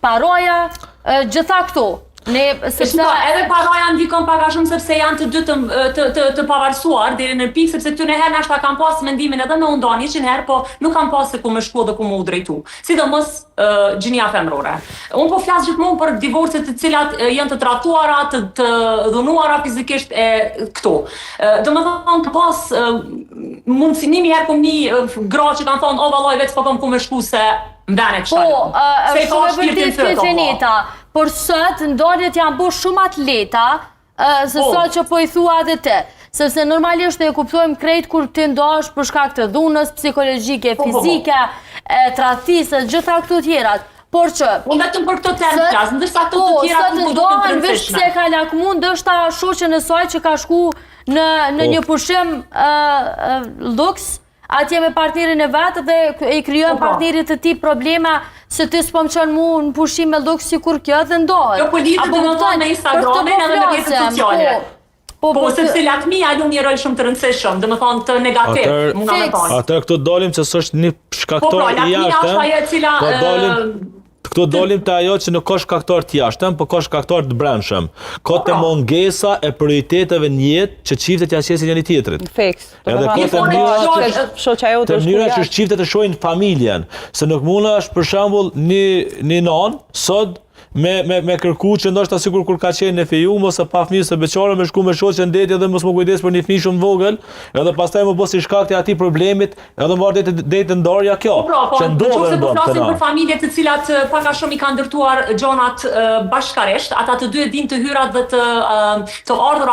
Paroja, gjitha këto. Edhe paraja ndikon pak a shumë sepse janë të dy të pavarësuar deri në pikë, sepse këtyre herë nashta kam pas mendimin edhe me u nda 100 herë, po nuk kam pas se ku më shku dhe ku më u drejtu. Sidomos gjinia femrore. Unë po flas gjithmonë për divorcet të cilat janë të tratuara, të dhunuara fizikisht e këto. Domethënë pas mundësinimi herë kom një gra që kanë thonë, o vallaj vetë s'po kam ku më shku se mbene kështa. Po, është shumë e vërtet kjo Gjeneta, por sot ndarjet janë bërë shumë atleta, se sa që po i thua edhe ti. Sepse normalisht e kuptojmë krejt kur ti ndash për shkak të dhunës psikologjike, fizike, tradhtisë, gjitha këto tjerat. Por që unë vetëm për këto temë flas, ndërsa këto të tjera ku do të ndohen veç pse ka lakmu, ndoshta shoqen e saj që ka shku në një pushim luks, atje me partnerin e vetë dhe i kryon partnerit të ti problema se ti s'po më qënë mu në pushim me luks si kur kjo dhe ndohet. Jo, po lidhët dhe më tonë me Instagramin edhe me rrjetet sociale. Po, sepse lakmia lu një rol shumë të rëndësishëm, dhe më thonë të negativ, muna me tonë. Atër këto dalim që s'është një shkaktor i jashtëm. Këto dalim të ajo që nuk ka shkaktor të jashtëm, po ka shkaktor të brendshëm. Ka të mungesa e prioriteteve në jetë që çiftet janë qesin njëri tjetrit. Fiks. Edhe ka të mënyra që çiftet të shohin familjen, se nuk mundesh për shembull një non sot me kërku që ndoshta sikur kur ka qenë në feju, mos e pa fëmijë së beqare me shku me shoqën deti edhe mos më kujdes për një fëmijë shumë vogël, edhe pastaj më bësi shkak të atij problemit, edhe më deti ndarja kjo. Që ndodhen do të flasim për familje të cilat pak a shumë i kanë ndërtuar gjonat bashkërisht, ata të dy e dinë të hyrat dhe të ardhurat